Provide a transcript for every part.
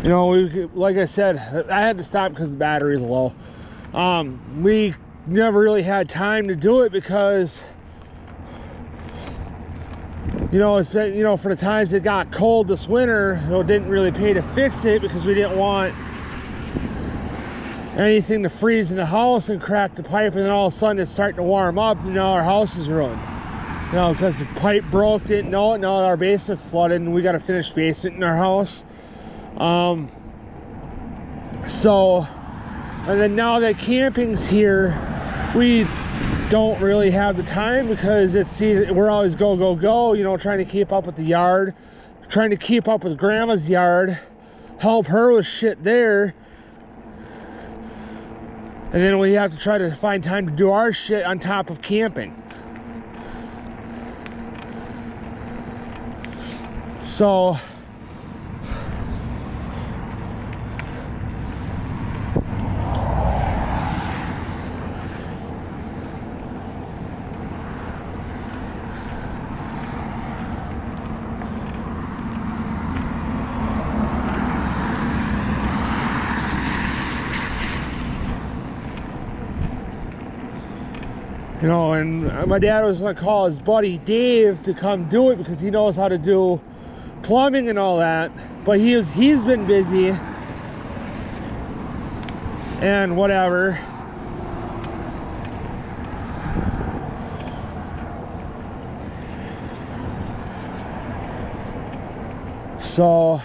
You know, like I said, I had to stop because the battery's low. We never really had time to do it because, you know, it's been, you know, for the times it got cold this winter, you know, didn't really pay to fix it because we didn't want anything to freeze in the house and crack the pipe, and then all of a sudden it's starting to warm up, and now our house is ruined. You know, because the pipe broke, didn't know it, now our basement's flooded, and we got a finished basement in our house. So, and then now that camping's here, we don't really have the time because it's either, we're always go, go, go, you know, trying to keep up with the yard, trying to keep up with grandma's yard, help her with shit there. And then we have to try to find time to do our shit on top of camping. So, you know, and my dad was gonna call his buddy Dave to come do it because he knows how to do plumbing and all that, but he's been busy and whatever. So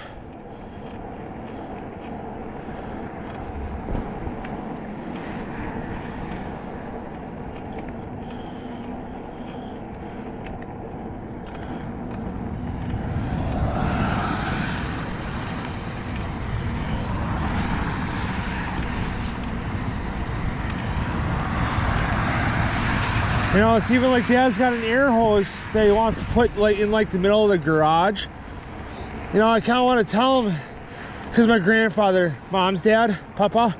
you know, it's even like Dad's got an air hose that he wants to put like in like the middle of the garage. You know, I kind of want to tell him, because my grandfather, Mom's dad, Papa,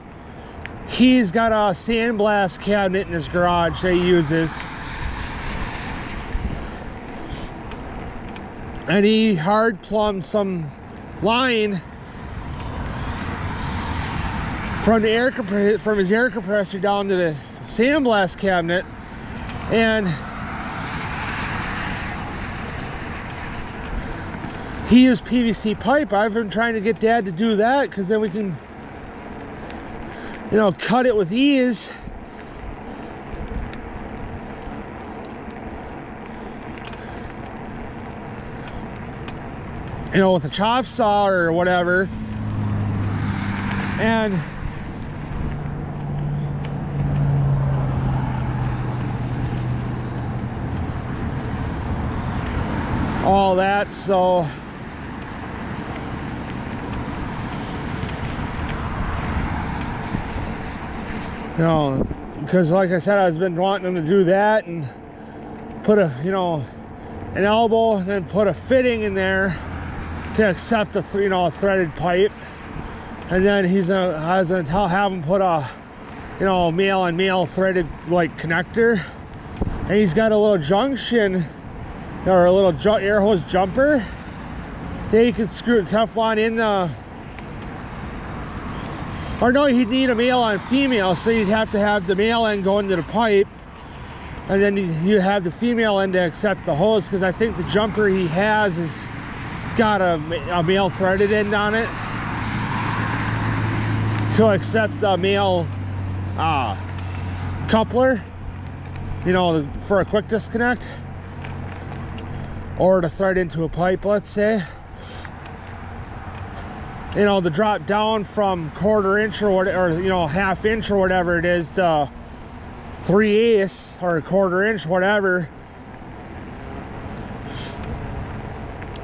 he's got a sandblast cabinet in his garage that he uses. And he hard plumbed some line from the his air compressor down to the sandblast cabinet. And he used PVC pipe. I've been trying to get Dad to do that because then we can, you know, cut it with ease. You know, with a chop saw or whatever. And all that, so you know, because like I said, I've been wanting them to do that and put a, you know, an elbow and then put a fitting in there to accept the, you know, a threaded pipe. And then I was gonna have him put a, you know, male on male threaded like connector, and he's got a little junction or a little air hose jumper that you can screw Teflon in the, or no, he'd need a male on female, so you'd have to have the male end go into the pipe, and then you have the female end to accept the hose, because I think the jumper he has is got a male threaded end on it to accept the male coupler, you know, for a quick disconnect, or to thread into a pipe, let's say. You know, the drop down from 1/4 inch or whatever, or you know, 1/2 inch or whatever it is, to 3/8 or 1/4 inch, whatever.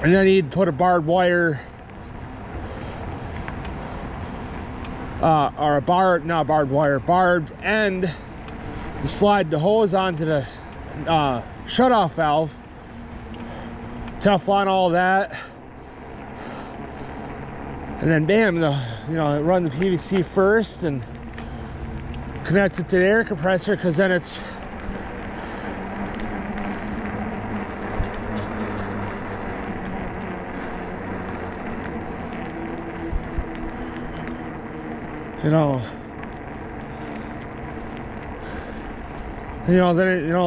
And then he'd put a barbed wire, or a not barbed wire, barbed end to slide the hose onto the shutoff valve. Teflon all that, and then bam, you know, run the PVC first and connect it to the air compressor, because then it's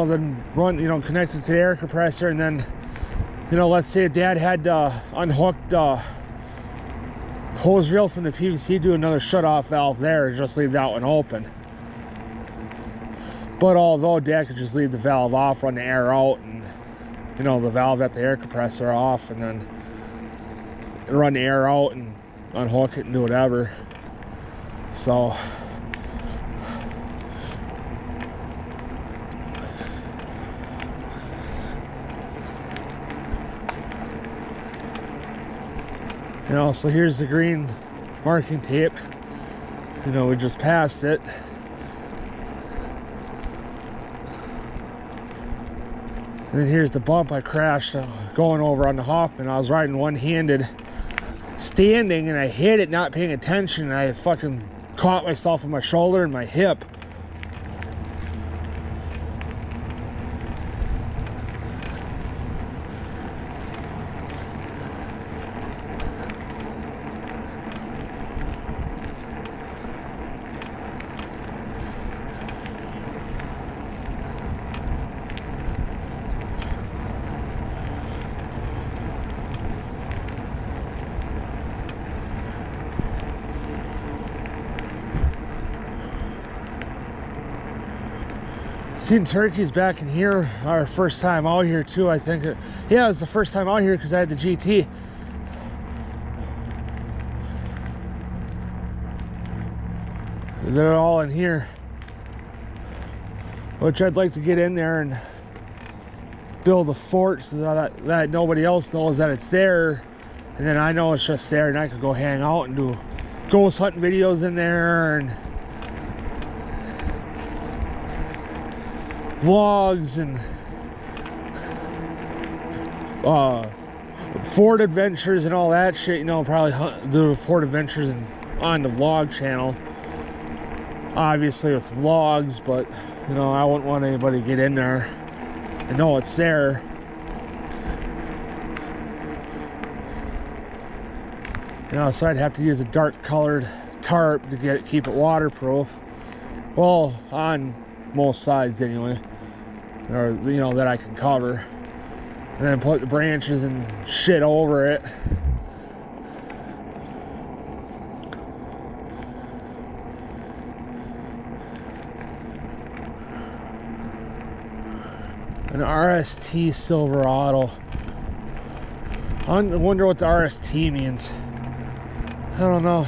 then run, connect it to the air compressor, and then, let's say Dad had unhooked hose reel from the PVC, do another shut-off valve there, and just leave that one open. But although Dad could just leave the valve off, run the air out, and the valve at the air compressor off, and then run the air out and unhook it and do whatever. So so here's the green marking tape. We just passed it. And then here's the bump I crashed going over on the Hoffman. I was riding one-handed standing, and I hit it not paying attention, and I fucking caught myself on my shoulder and my hip. Seen turkeys back in here our first time out here too, I think. Yeah, it was the first time out here because I had the GT. They're all in here, which I'd like to get in there and build a fort so that nobody else knows that it's there, and then I know it's just there, and I could go hang out and do ghost hunting videos in there and vlogs and Ford adventures and all that shit. Probably do Ford adventures on the vlog channel, obviously with vlogs, but I wouldn't want anybody to get in there and know it's there. So I'd have to use a dark colored tarp to keep it waterproof. Well, on most sides anyway, or that I can cover, and then put the branches and shit over it. An RST Silverado. I wonder what the RST means. I don't know.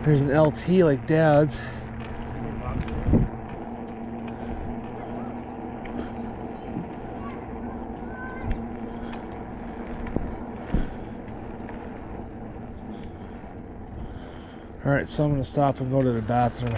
There's an LT like Dad's. Alright, so I'm going to stop and go to the bathroom.